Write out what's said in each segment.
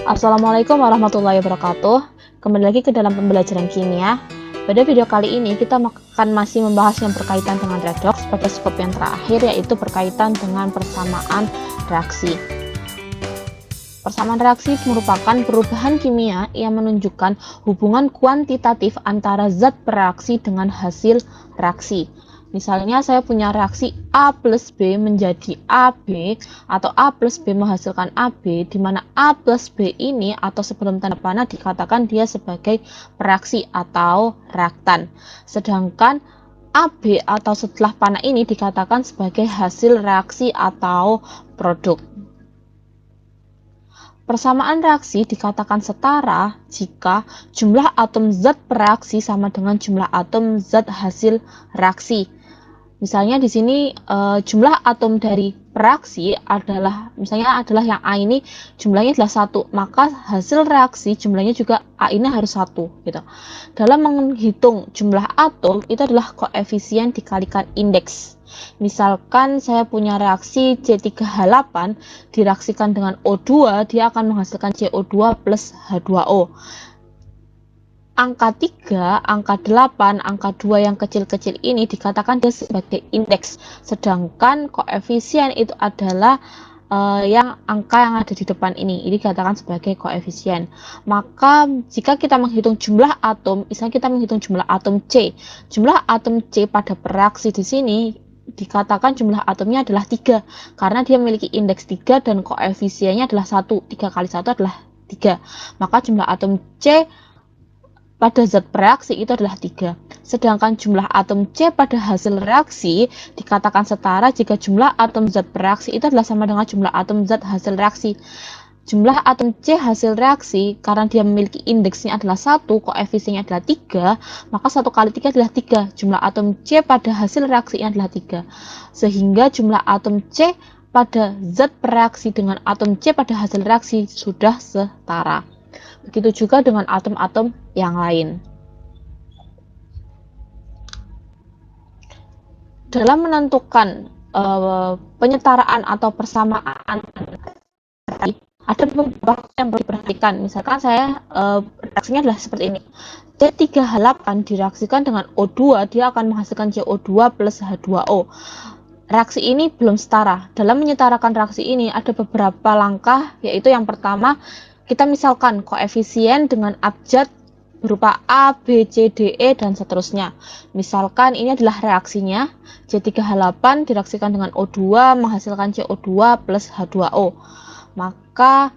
Assalamualaikum warahmatullahi wabarakatuh. Kembali lagi ke dalam pembelajaran kimia. Pada video kali ini kita akan masih membahas yang berkaitan dengan redoks pada skop yang terakhir, yaitu berkaitan dengan persamaan reaksi. Persamaan reaksi merupakan perubahan kimia yang menunjukkan hubungan kuantitatif antara zat bereaksi dengan hasil reaksi. Misalnya saya punya reaksi A plus B menjadi AB atau A plus B menghasilkan AB, di mana A plus B ini atau sebelum tanda panah dikatakan dia sebagai reaksi atau reaktan. Sedangkan AB atau setelah panah ini dikatakan sebagai hasil reaksi atau produk. Persamaan reaksi dikatakan setara jika jumlah atom zat bereaksi sama dengan jumlah atom zat hasil reaksi. Misalnya di sini jumlah atom dari reaksi adalah yang A ini jumlahnya adalah 1, maka hasil reaksi jumlahnya juga A ini harus 1 gitu. Dalam menghitung jumlah atom itu adalah koefisien dikalikan indeks. Misalkan saya punya reaksi C3H8 direaksikan dengan O2, dia akan menghasilkan CO2 plus H2O. Angka 3, angka 8, angka 2 yang kecil-kecil ini dikatakan dia sebagai indeks, sedangkan koefisien itu adalah angka yang ada di depan ini dikatakan sebagai koefisien. Maka jika kita menghitung jumlah atom, misalnya kita menghitung jumlah atom C, jumlah atom C pada bereaksi di sini dikatakan jumlah atomnya adalah 3, karena dia memiliki indeks 3 dan koefisiennya adalah 1, 3 kali 1 adalah 3, maka jumlah atom C pada zat bereaksi itu adalah 3. Sedangkan jumlah atom C pada hasil reaksi dikatakan setara jika jumlah atom zat bereaksi itu adalah sama dengan jumlah atom zat hasil reaksi. Jumlah atom C hasil reaksi, karena dia memiliki indeksnya adalah 1, koefisiennya adalah 3, maka 1 kali 3 adalah 3. Jumlah atom C pada hasil reaksinya adalah 3. Sehingga jumlah atom C pada zat bereaksi dengan atom C pada hasil reaksi sudah setara. Begitu juga dengan atom-atom yang lain. Dalam menentukan penyetaraan atau persamaan, ada beberapa yang perlu diperhatikan. Misalkan saya reaksinya adalah seperti ini. C3H8 direaksikan dengan O2, dia akan menghasilkan CO2 plus H2O. Reaksi ini belum setara. Dalam menyetarakan reaksi ini ada beberapa langkah, yaitu yang pertama, kita misalkan koefisien dengan abjad berupa A, B, C, D, E, dan seterusnya. Misalkan ini adalah reaksinya, C3H8 direaksikan dengan O2 menghasilkan CO2 plus H2O. Maka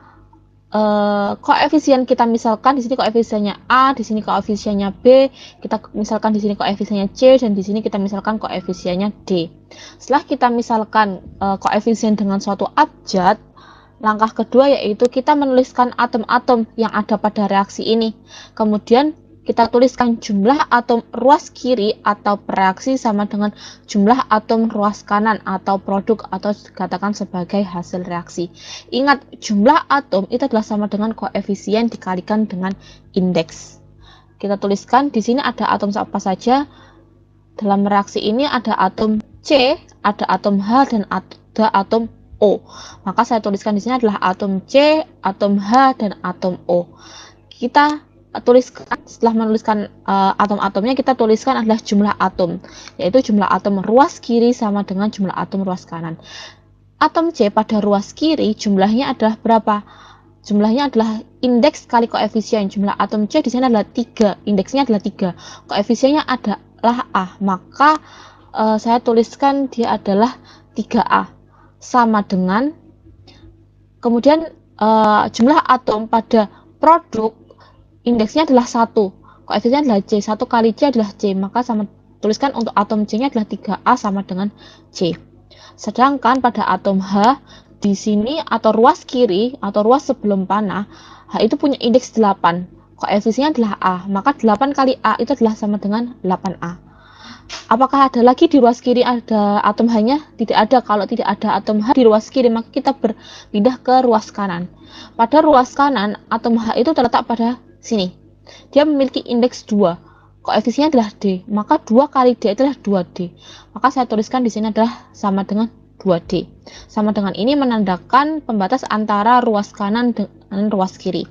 koefisien kita misalkan di sini koefisiennya A, di sini koefisiennya B, kita misalkan di sini koefisiennya C, dan di sini kita misalkan koefisiennya D. Setelah kita misalkan koefisien dengan suatu abjad, langkah kedua yaitu kita menuliskan atom-atom yang ada pada reaksi ini. Kemudian kita tuliskan jumlah atom ruas kiri atau bereaksi sama dengan jumlah atom ruas kanan atau produk atau dikatakan sebagai hasil reaksi. Ingat, jumlah atom itu adalah sama dengan koefisien dikalikan dengan indeks. Kita tuliskan di sini ada atom apa saja. Dalam reaksi ini ada atom C, ada atom H, dan ada atom O. Maka saya tuliskan di sini adalah atom C, atom H, dan atom O. Kita tuliskan, setelah menuliskan atom-atomnya, kita tuliskan adalah jumlah atom, yaitu jumlah atom ruas kiri sama dengan jumlah atom ruas kanan. Atom C pada ruas kiri jumlahnya adalah berapa? Jumlahnya adalah indeks kali koefisien. Jumlah atom C di sini adalah 3, indeksnya adalah 3, koefisiennya adalah A, maka saya tuliskan dia adalah 3A. Sama dengan, kemudian jumlah atom pada produk indeksnya adalah 1, koefisiennya adalah C, 1 kali C adalah C, maka sama tuliskan untuk atom C nya adalah 3A sama dengan C. Sedangkan pada atom H di sini atau ruas kiri atau ruas sebelum panah, H itu punya indeks 8, koefisiennya adalah A, maka 8 kali A itu adalah sama dengan 8A. Apakah ada lagi di ruas kiri ada atom H-nya? Tidak ada. Kalau tidak ada atom H di ruas kiri, maka kita berpindah ke ruas kanan. Pada ruas kanan, atom H itu terletak pada sini. Dia memiliki indeks 2. Koefisiennya adalah D. Maka 2 kali D adalah 2D. Maka saya tuliskan di sini adalah sama dengan 2D. Sama dengan ini menandakan pembatas antara ruas kanan kanan, ruas kiri.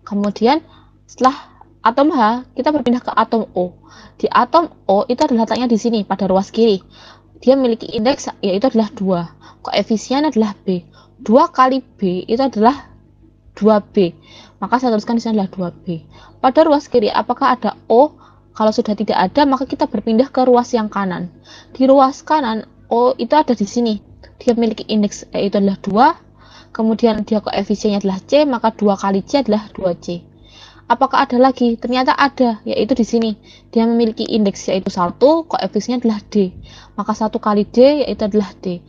Kemudian setelah atom H, kita berpindah ke atom O. Di atom O itu adalah letaknya di sini pada ruas kiri. Dia memiliki indeks yaitu adalah 2. Koefisien adalah B. 2 kali B itu adalah 2B. Maka saya tuliskan di sini adalah 2B. Pada ruas kiri apakah ada O? Kalau sudah tidak ada, maka kita berpindah ke ruas yang kanan. Di ruas kanan, O itu ada di sini. Dia memiliki indeks yaitu adalah 2. Kemudian dia koefisiennya adalah C, maka 2 kali C adalah 2C. Apakah ada lagi? Ternyata ada, yaitu di sini. Dia memiliki indeks yaitu 1, koefisiennya adalah D. Maka 1 kali D yaitu adalah D.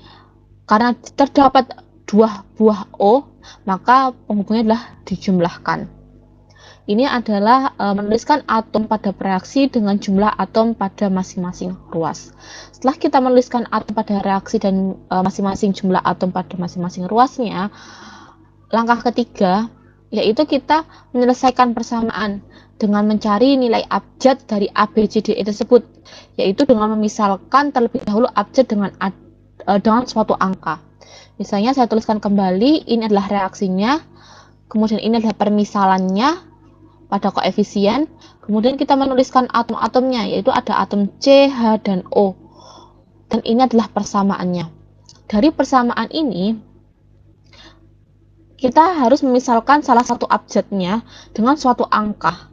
Karena terdapat 2 buah O, maka penghubungnya adalah dijumlahkan. Ini adalah menuliskan atom pada reaksi dengan jumlah atom pada masing-masing ruas. Setelah kita menuliskan atom pada reaksi dan masing-masing jumlah atom pada masing-masing ruasnya, langkah ketiga yaitu kita menyelesaikan persamaan dengan mencari nilai abjad dari A, B, C, D, E tersebut, yaitu dengan memisalkan terlebih dahulu abjad dengan suatu angka. Misalnya saya tuliskan kembali, ini adalah reaksinya, kemudian ini adalah permisalannya pada koefisien, kemudian kita menuliskan atom-atomnya, yaitu ada atom C, H, dan O. Dan ini adalah persamaannya. Dari persamaan ini, kita harus memisalkan salah satu abjadnya dengan suatu angka.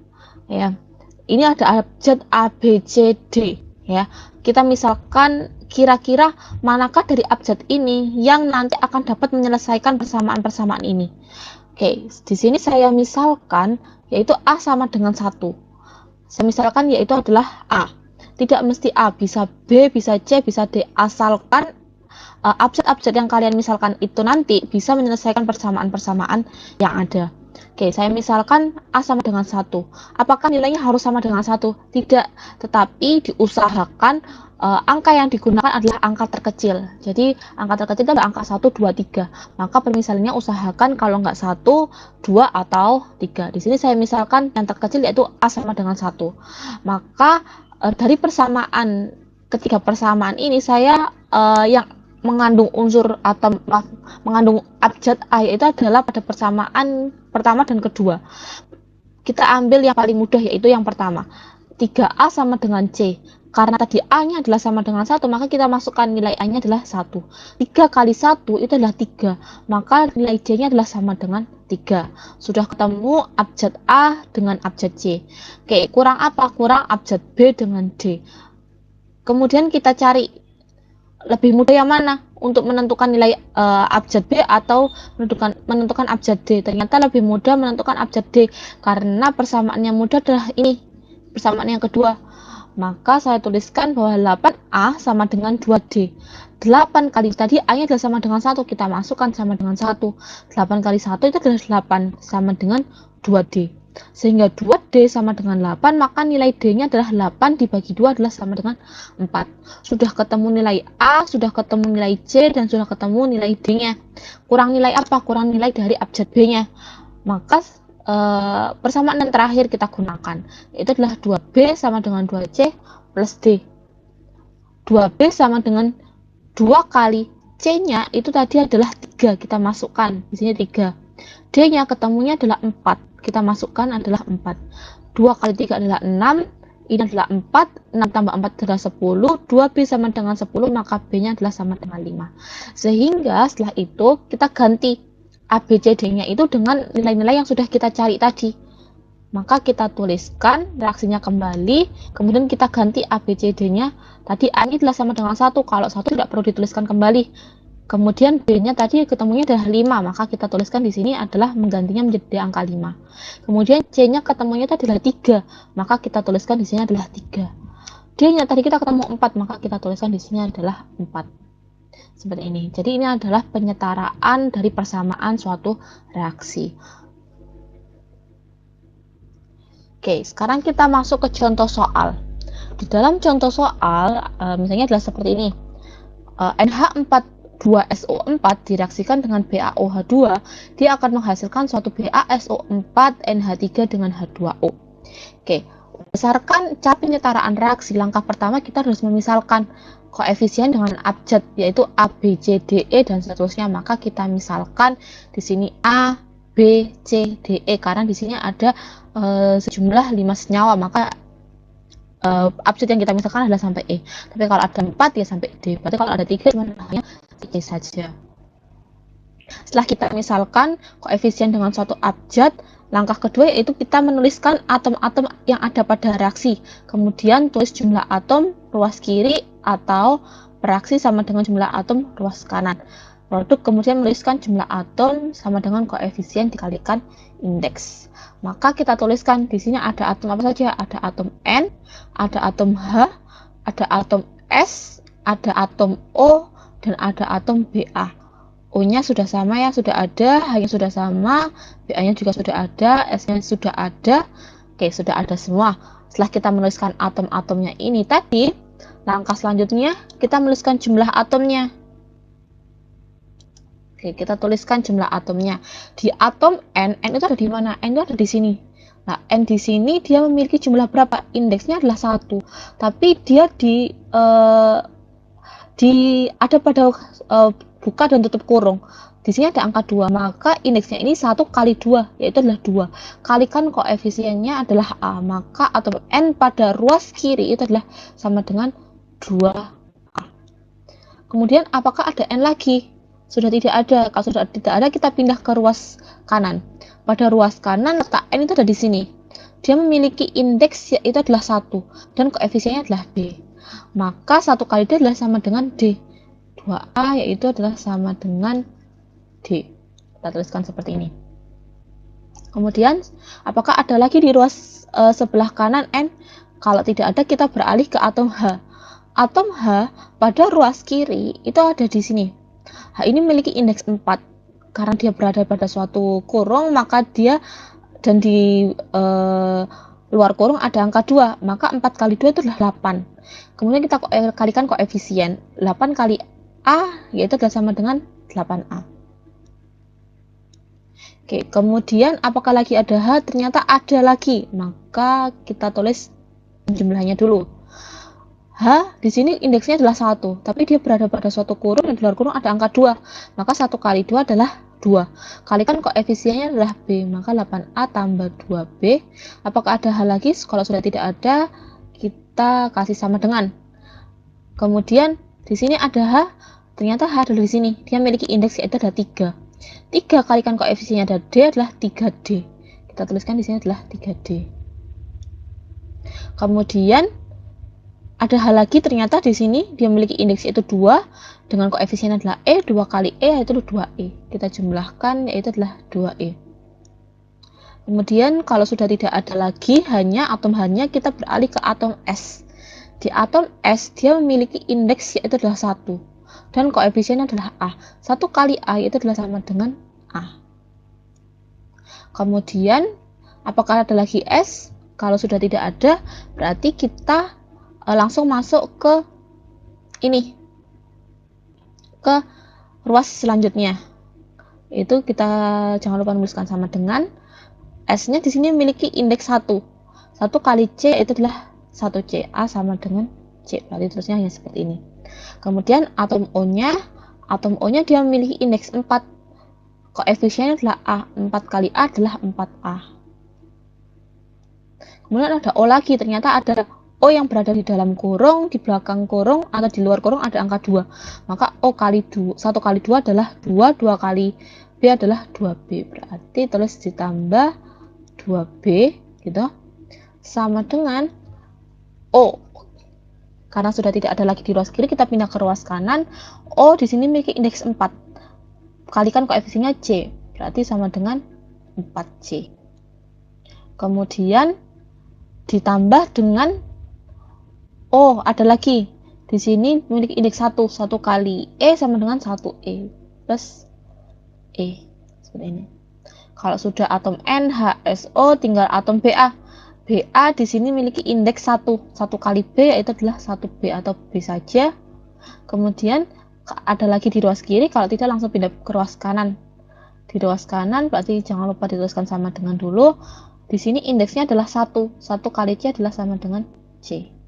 Ya. Ini ada abjad A, B, C, D. Ya. Kita misalkan kira-kira manakah dari abjad ini yang nanti akan dapat menyelesaikan persamaan-persamaan ini. Oke, di sini saya misalkan yaitu A sama dengan 1. Saya misalkan yaitu adalah A. Tidak mesti A, bisa B, bisa C, bisa D. Asalkan abjad-abjad yang kalian misalkan itu nanti bisa menyelesaikan persamaan-persamaan yang ada. Oke, saya misalkan A sama dengan 1. Apakah nilainya harus sama dengan 1? Tidak, tetapi diusahakan angka yang digunakan adalah angka terkecil. Jadi angka terkecil itu adalah angka 1, 2, 3. Maka permisalannya usahakan kalau nggak 1, 2, atau 3. Di sini saya misalkan yang terkecil yaitu A sama dengan 1. Maka dari persamaan, ketiga persamaan ini saya yang mengandung unsur atau mengandung abjad A yaitu adalah pada persamaan pertama dan kedua. Kita ambil yang paling mudah yaitu yang pertama. 3A sama dengan C. Karena tadi A-nya adalah sama dengan 1, maka kita masukkan nilai A-nya adalah 1. 3 kali 1 itu adalah 3. Maka nilai C-nya adalah sama dengan 3. Sudah ketemu abjad A dengan abjad C. Oke, kurang apa? Kurang abjad B dengan D. Kemudian kita cari lebih mudah yang mana untuk menentukan nilai abjad B atau menentukan abjad D. Ternyata lebih mudah menentukan abjad D karena persamaannya mudah adalah ini, persamaan yang kedua. Maka saya tuliskan bahwa 8A sama dengan 2D. 8 kali tadi A-nya adalah sama dengan 1, kita masukkan sama dengan 1. 8 kali 1 itu adalah 8 sama dengan 2D. Sehingga 2D sama dengan 8, maka nilai D-nya adalah 8 dibagi 2 adalah sama dengan 4. Sudah ketemu nilai A, sudah ketemu nilai C, dan sudah ketemu nilai D-nya. Kurang nilai apa? Kurang nilai dari abjad B-nya. Maka persamaan yang terakhir kita gunakan, itu adalah 2B sama dengan 2C plus D. 2B sama dengan 2 kali C-nya itu tadi adalah 3, kita masukkan di sini 3. D-nya ketemunya adalah 4, kita masukkan adalah 4. 2 kali 3 adalah 6, ini adalah 4, 6 tambah 4 adalah 10, 2B sama dengan 10, maka B-nya adalah sama dengan 5. Sehingga setelah itu kita ganti ABCD-nya itu dengan nilai-nilai yang sudah kita cari tadi. Maka kita tuliskan reaksinya kembali, kemudian kita ganti ABCD-nya. Tadi A-nya adalah sama dengan 1, kalau 1 tidak perlu dituliskan kembali. Kemudian B-nya tadi ketemunya adalah 5, maka kita tuliskan di sini adalah menggantinya menjadi angka 5. Kemudian C-nya ketemunya tadi adalah 3, maka kita tuliskan di sini adalah 3. D-nya tadi kita ketemu 4, maka kita tuliskan di sini adalah 4. Seperti ini. Jadi ini adalah penyetaraan dari persamaan suatu reaksi. Oke, sekarang kita masuk ke contoh soal. Di dalam contoh soal, misalnya adalah seperti ini. NH42SO4 direaksikan dengan BaOH2, dia akan menghasilkan suatu BaSO4 NH3 dengan H2O. Oke, berdasarkan cara penyetaraan reaksi, langkah pertama kita harus memisalkan koefisien dengan abjad yaitu A, B, C, D, E dan seterusnya. Maka kita misalkan di sini A, B, B, C, D, E, karena di sini ada sejumlah 5 senyawa, maka abjad yang kita misalkan adalah sampai E. Tapi kalau ada 4 ya sampai D. Berarti kalau ada 3 cuma hanya C saja. Setelah kita misalkan koefisien dengan suatu abjad, langkah kedua yaitu kita menuliskan atom-atom yang ada pada reaksi. Kemudian tulis jumlah atom ruas kiri atau reaksi sama dengan jumlah atom ruas kanan. Produk kemudian menuliskan jumlah atom sama dengan koefisien dikalikan indeks. Maka kita tuliskan di sini ada atom apa saja? Ada atom N, ada atom H, ada atom S, ada atom O, dan ada atom Ba. O-nya sudah sama ya, sudah ada, H-nya sudah sama, Ba-nya juga sudah ada, S-nya sudah ada. Oke, sudah ada semua. Setelah kita menuliskan atom-atomnya ini tadi, langkah selanjutnya kita menuliskan jumlah atomnya. Oke, kita tuliskan jumlah atomnya. Di atom N itu ada di mana? N itu ada di sini. Nah, N di sini dia memiliki jumlah berapa? Indeksnya adalah 1. Tapi dia ada pada buka dan tutup kurung. Di sini ada angka 2, maka indeksnya ini 1 kali 2, yaitu adalah 2. Kalikan koefisiennya adalah A, maka atom N pada ruas kiri itu adalah sama dengan 2A. Kemudian apakah ada N lagi? Sudah tidak ada. Kalau sudah tidak ada, kita pindah ke ruas kanan. Pada ruas kanan letak N itu ada di sini. Dia memiliki indeks yaitu adalah 1 dan koefisiennya adalah D. Maka 1 kali D adalah sama dengan D. 2A yaitu adalah sama dengan D. Kita tuliskan seperti ini. Kemudian, apakah ada lagi di ruas sebelah kanan N? Kalau tidak ada, kita beralih ke atom H. Atom H pada ruas kiri itu ada di sini. H ini memiliki indeks 4. Karena dia berada pada suatu kurung, maka dia dan di luar kurung ada angka 2. Maka 4 kali 2 itu adalah 8. Kemudian kita kalikan koefisien. 8 kali A yaitu adalah sama dengan 8A. Oke, kemudian apakah lagi ada H? Ternyata ada lagi. Maka kita tulis jumlahnya dulu. H di sini indeksnya adalah 1, tapi dia berada pada suatu kurung dan di luar kurung ada angka 2. Maka 1 kali 2 adalah 2. Kalikan koefisiennya adalah B, maka 8A tambah 2B. Apakah ada H lagi? Kalau sudah tidak ada, kita kasih sama dengan. Kemudian di sini ada H, ternyata H ada di sini. Dia memiliki indeks yaitu ada 3. 3 kalikan koefisiennya ada D adalah 3D. Kita tuliskan di sini adalah 3D. Kemudian ada H lagi, ternyata di sini dia memiliki indeks yaitu 2 dengan koefisien adalah E, 2 kali E yaitu 2E. Kita jumlahkan yaitu adalah 2E. Kemudian kalau sudah tidak ada lagi hanya atom H-nya, kita beralih ke atom S. Di atom S dia memiliki indeks yaitu adalah 1 dan koefisiennya adalah A. 1 kali A yaitu adalah sama dengan A. Kemudian apakah ada lagi S? Kalau sudah tidak ada, berarti kita langsung masuk ke ini, ke ruas selanjutnya. Itu kita jangan lupa menuliskan sama dengan S-nya di sini memiliki indeks 1. 1 kali C itu adalah 1C. A sama dengan C. Berarti terusnya hanya seperti ini. Kemudian atom O-nya dia memiliki indeks 4. Koefisiennya adalah A. 4 kali A adalah 4A. Kemudian ada O lagi, ternyata ada O yang berada di dalam kurung, di belakang kurung, atau di luar kurung ada angka 2. Maka O kali 2, 1 kali 2 adalah 2, 2 kali B adalah 2B. Berarti terus ditambah 2B gitu sama dengan O. Karena sudah tidak ada lagi di ruas kiri, kita pindah ke ruas kanan. O di sini memiliki indeks 4. Kalikan koefisiennya C, berarti sama dengan 4C. Kemudian ditambah dengan O, ada lagi. Di sini memiliki indeks 1. 1 kali E sama dengan 1E plus E. Seperti ini. Kalau sudah atom N, HSO, tinggal atom Ba. Ba di sini memiliki indeks 1. 1 kali B yaitu adalah 1B atau B saja. Kemudian ada lagi di ruas kiri, kalau tidak langsung pindah ke ruas kanan. Di ruas kanan berarti jangan lupa dituliskan sama dengan dulu. Di sini indeksnya adalah 1. 1 kali C adalah sama dengan C.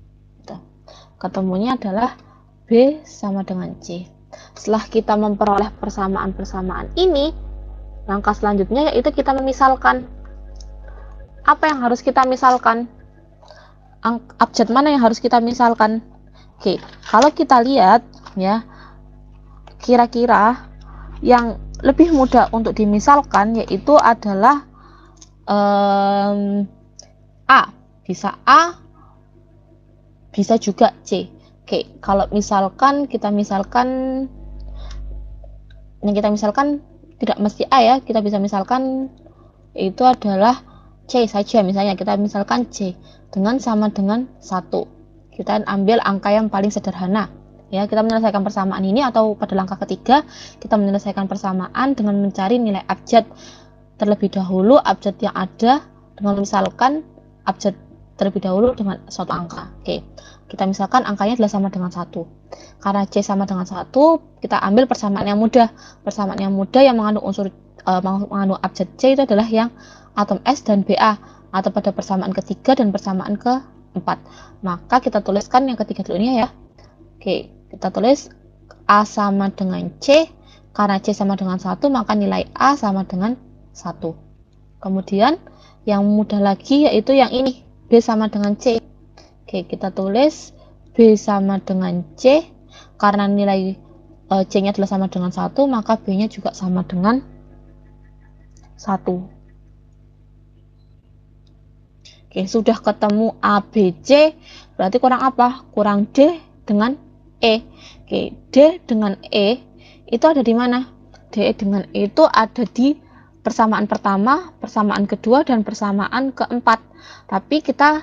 Ketemunya adalah B sama dengan C. Setelah kita memperoleh persamaan-persamaan ini, Langkah selanjutnya yaitu kita memisalkan. Apa yang harus kita misalkan? Abjad mana yang harus kita misalkan? Oke, kalau kita lihat ya, kira-kira yang lebih mudah untuk dimisalkan yaitu adalah A. Bisa A, bisa juga C. Oke, kalau misalkan yang kita misalkan tidak mesti A ya, kita bisa misalkan itu adalah C saja. Misalnya kita misalkan C dengan sama dengan 1. Kita ambil angka yang paling sederhana ya, kita menyelesaikan persamaan ini, atau pada langkah ketiga kita menyelesaikan persamaan dengan mencari nilai abjad terlebih dahulu, abjad yang ada dengan misalkan abjad terlebih dahulu dengan suatu angka. Oke, kita misalkan angkanya adalah sama dengan 1. Karena C sama dengan 1, kita ambil persamaan yang mudah. Persamaan yang mudah yang mengandung unsur mengandung abjad C itu adalah yang atom S dan Ba, atau pada persamaan ketiga dan persamaan keempat. Maka kita tuliskan yang ketiga dulu ini ya. Oke, kita tulis A sama dengan C. Karena C sama dengan 1, maka nilai A sama dengan 1. Kemudian yang mudah lagi yaitu yang ini, B sama dengan C. Oke, kita tulis B sama dengan C. Karena nilai C-nya adalah sama dengan 1, maka B-nya juga sama dengan 1. Oke, sudah ketemu A, B, C, berarti kurang apa? Kurang D dengan E. Oke, D dengan E itu ada di mana? D dengan E itu ada di persamaan pertama, persamaan kedua, dan persamaan keempat. Tapi kita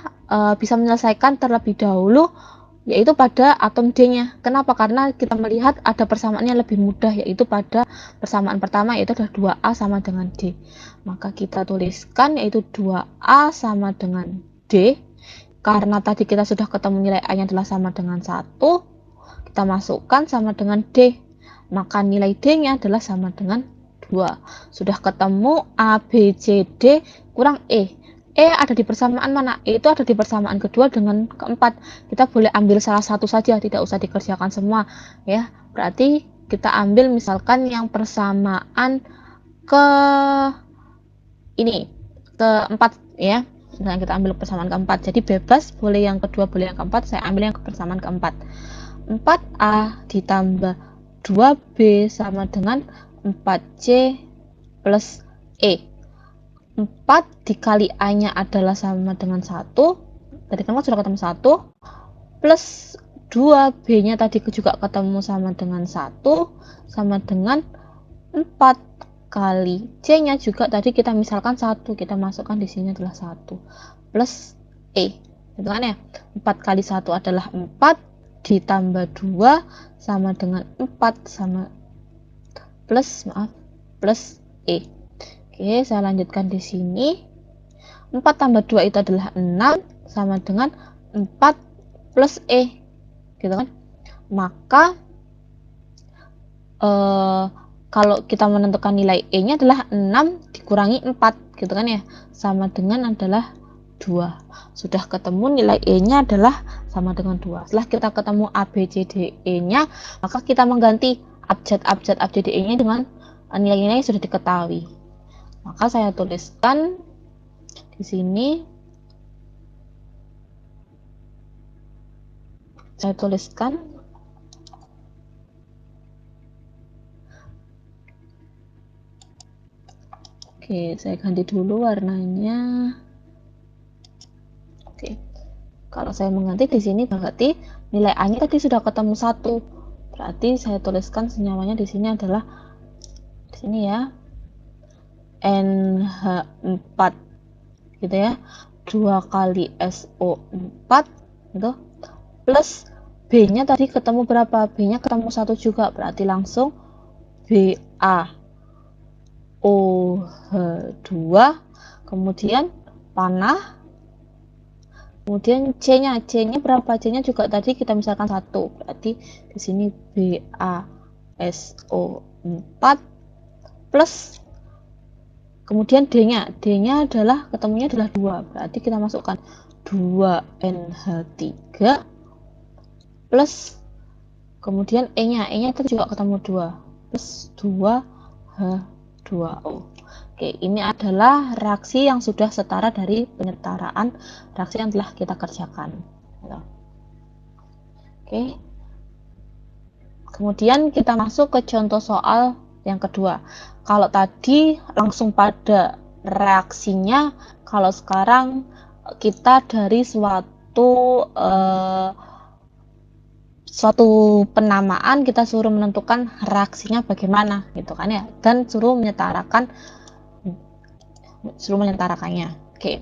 bisa menyelesaikan terlebih dahulu yaitu pada atom D-nya. Kenapa? Karena kita melihat ada persamaan yang lebih mudah, yaitu pada persamaan pertama, yaitu adalah 2A sama dengan D. Maka kita tuliskan yaitu 2A sama dengan D. Karena tadi kita sudah ketemu nilai A-nya adalah sama dengan 1, kita masukkan sama dengan D. Maka nilai D-nya adalah sama dengan 2. Sudah ketemu A, B, C, D, kurang E. E ada di persamaan mana? E itu ada di persamaan kedua dengan keempat. Kita boleh ambil salah satu saja, tidak usah dikerjakan semua ya. Berarti kita ambil misalkan yang persamaan ke ini, keempat ya. Misalnya kita ambil persamaan keempat. Jadi bebas, boleh yang kedua, boleh yang keempat. Saya ambil yang persamaan keempat. 4A ditambah 2B sama dengan 4C plus E. 4 dikali A-nya adalah sama dengan 1. Tadi kan sudah ketemu 1. Plus 2B-nya tadi juga ketemu sama dengan 1. Sama dengan 4 kali C-nya juga tadi kita misalkan 1. Kita masukkan di sini adalah 1. Plus E. Gitu kan ya? 4 kali 1 adalah 4. Ditambah 2 sama dengan 4 sama plus E. Oke, saya lanjutkan di sini. 4 tambah 2 itu adalah 6 sama dengan 4 plus E. Gitu kan? Maka kalau kita menentukan nilai E-nya adalah 6 dikurangi 4, gitu kan ya? Sama dengan adalah 2. Sudah ketemu nilai E-nya adalah sama dengan 2. Setelah kita ketemu A, B, C, D, E-nya, maka kita mengganti abjad D, E-nya dengan nilai-nilai yang sudah diketahui. Maka saya tuliskan di sini. Saya tuliskan oke, saya ganti dulu warnanya. Oke. Kalau saya mengganti di sini berarti nilai A-nya tadi sudah ketemu 1. Berarti saya tuliskan senyawanya di sini adalah di sini ya. NH4 gitu ya, 2 kali SO4 gitu, plus B-nya tadi ketemu berapa? B-nya ketemu 1 juga, berarti langsung BaOH2, kemudian panah, kemudian C-nya berapa? C-nya juga tadi kita misalkan 1, berarti di sini BaSO4 plus kemudian D-nya adalah ketemunya adalah 2, berarti kita masukkan 2NH3 plus kemudian E-nya tadi juga ketemu 2 plus 2H2. 2O. Oke, ini adalah reaksi yang sudah setara dari penyetaraan reaksi yang telah kita kerjakan. Oke. Kemudian kita masuk ke contoh soal yang kedua. Kalau tadi langsung pada reaksinya, kalau sekarang kita dari suatu penamaan kita suruh menentukan reaksinya bagaimana gitu kan ya, dan suruh menyetarakannya. Oke.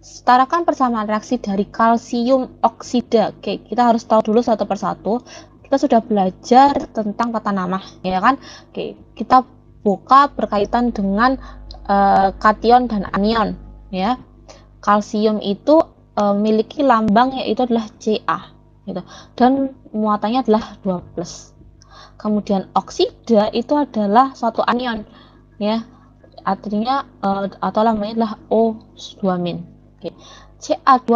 Setarakan persamaan reaksi dari kalsium oksida. Oke, kita harus tahu dulu satu persatu. Kita sudah belajar tentang tata nama, ya kan? Oke, kita buka berkaitan dengan kation dan anion, ya. Kalsium itu memiliki lambang yaitu adalah Ca, gitu. Dan muatannya adalah 2+. Kemudian oksida itu adalah suatu anion, ya. Artinya atau lambangnya adalah O2-. Oke. Ca2+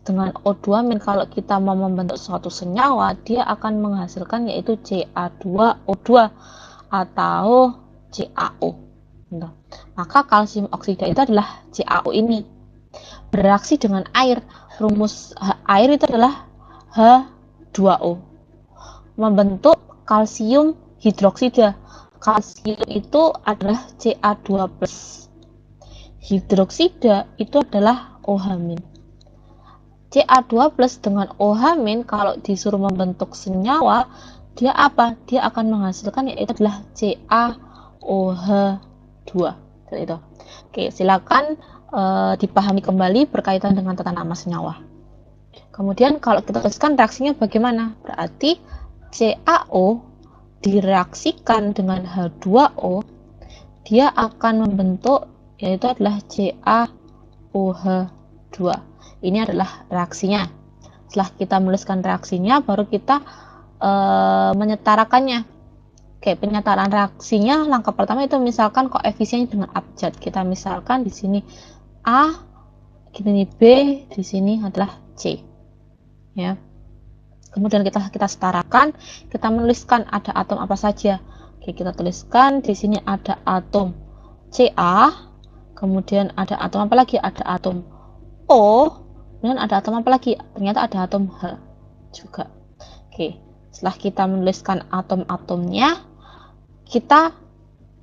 dengan O2- kalau kita mau membentuk suatu senyawa, dia akan menghasilkan yaitu Ca2O2 atau CaO. Nah, maka kalsium oksida itu adalah CaO ini. Bereaksi dengan air, rumus air itu adalah H2O. Membentuk kalsium hidroksida. Kalsium itu adalah Ca2+. Hidroksida itu adalah OH-. Ca2+ dengan OH- kalau disuruh membentuk senyawa, dia apa? Dia akan menghasilkan yaitu adalah CaOH2. Itu. Oke, silakan dipahami kembali berkaitan dengan tata nama senyawa. Kemudian kalau kita tuliskan reaksinya bagaimana? Berarti CaO direaksikan dengan H2O, dia akan membentuk yaitu adalah CaOH2. Ini adalah reaksinya. Setelah kita menuliskan reaksinya, baru kita menyetarakannya. Oke, penyetaraan reaksinya langkah pertama itu misalkan koefisiennya dengan abjad. Kita misalkan di sini A, di sini B, di sini adalah C. Ya. Kemudian kita setarakan, kita menuliskan ada atom apa saja. Oke, kita tuliskan di sini ada atom Ca, kemudian ada atom apa lagi? Ada atom O, kemudian ada atom apa lagi? Ternyata ada atom H juga. Oke, setelah kita menuliskan atom-atomnya, kita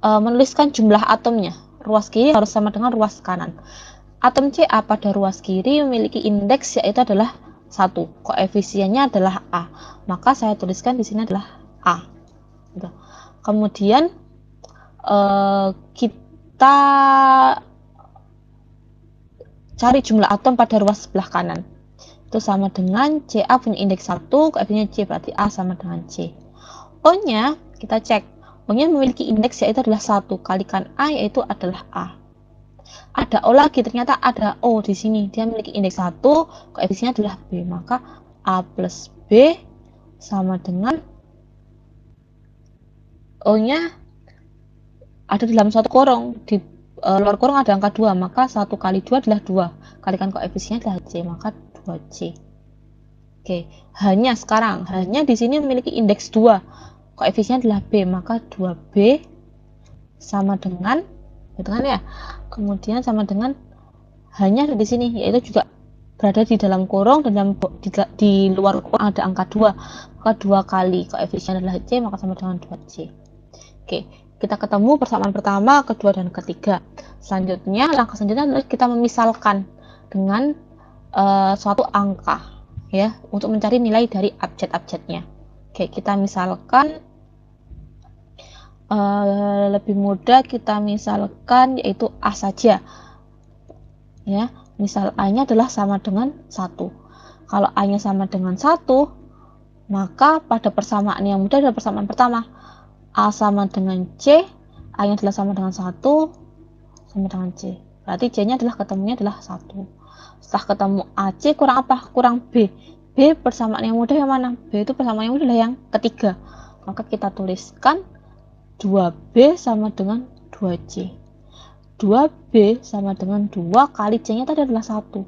menuliskan jumlah atomnya. Ruas kiri harus sama dengan ruas kanan. Atom Ca pada ruas kiri memiliki indeks yaitu adalah 1. Koefisiennya adalah A. Maka saya tuliskan di sini adalah A. Kemudian kita cari jumlah atom pada ruas sebelah kanan. Itu sama dengan Ca punya indeks 1, koefisiennya C, berarti A sama dengan C. O-nya kita cek. O-nya memiliki indeks yaitu adalah 1, kalikan A yaitu adalah A. Ada O lagi, ternyata ada O di sini. Dia memiliki indeks 1, koefisiennya adalah B. Maka A plus B sama dengan O-nya ada dalam satu kurung. Di luar kurung ada angka 2, maka 1 kali 2 adalah 2. Kalikan koefisiennya adalah C, maka 2C. Oke, hanya sekarang, hanya di sini memiliki indeks 2. Koefisiennya adalah B, maka 2B sama dengan, gitu kan ya. Kemudian sama dengan hanya di sini, yaitu juga berada di dalam kurung, dan di luar kurung ada angka 2. Maka 2 kali koefisiennya adalah C, maka sama dengan 2C. Oke, kita ketemu persamaan pertama, kedua, dan ketiga. Selanjutnya, langkah selanjutnya adalah kita memisalkan dengan suatu angka, ya, untuk mencari nilai dari abjad-abjadnya. Oke, kita misalkan lebih mudah, kita misalkan yaitu A saja, ya. Misal A-nya adalah sama dengan 1. Kalau A-nya sama dengan 1, maka pada persamaan yang mudah adalah persamaan pertama. A sama dengan C, A-nya adalah sama dengan 1, sama dengan C. Berarti C-nya adalah ketemunya adalah 1. Setelah ketemu AC, kurang apa? Kurang B. B persamaan yang mudah yang mana? B itu persamaan yang mudah adalah yang ketiga. Maka kita tuliskan 2B sama dengan 2C. 2B sama dengan 2 kali C-nya tadi adalah 1.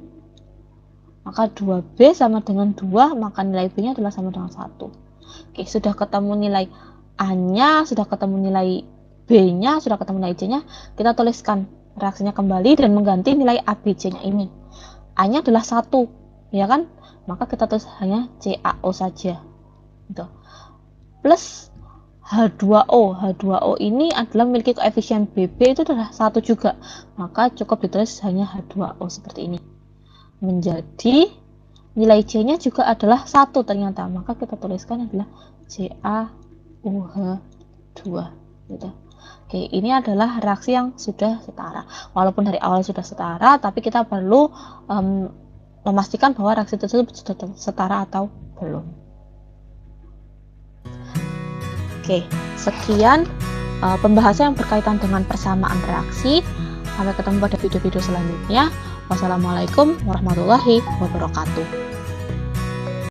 Maka 2B sama dengan 2, maka nilai B-nya adalah sama dengan 1. Oke, sudah ketemu nilai A-nya, sudah ketemu nilai B-nya, sudah ketemu nilai C-nya, kita tuliskan reaksinya kembali dan mengganti nilai ABC-nya ini. A-nya adalah 1, ya kan? Maka kita tulis hanya CaO saja. Gitu. Plus H2O. H2O ini adalah memiliki koefisien BB itu adalah 1 juga. Maka cukup ditulis hanya H2O seperti ini. Menjadi nilai C-nya juga adalah 1 ternyata. Maka kita tuliskan adalah CaOH2. Gitu. Oke, ini adalah reaksi yang sudah setara. Walaupun dari awal sudah setara, tapi kita perlu memastikan bahwa reaksi tersebut sudah setara atau belum. Oke, sekian pembahasan yang berkaitan dengan persamaan reaksi. Sampai ketemu pada video-video selanjutnya. Wassalamualaikum warahmatullahi wabarakatuh.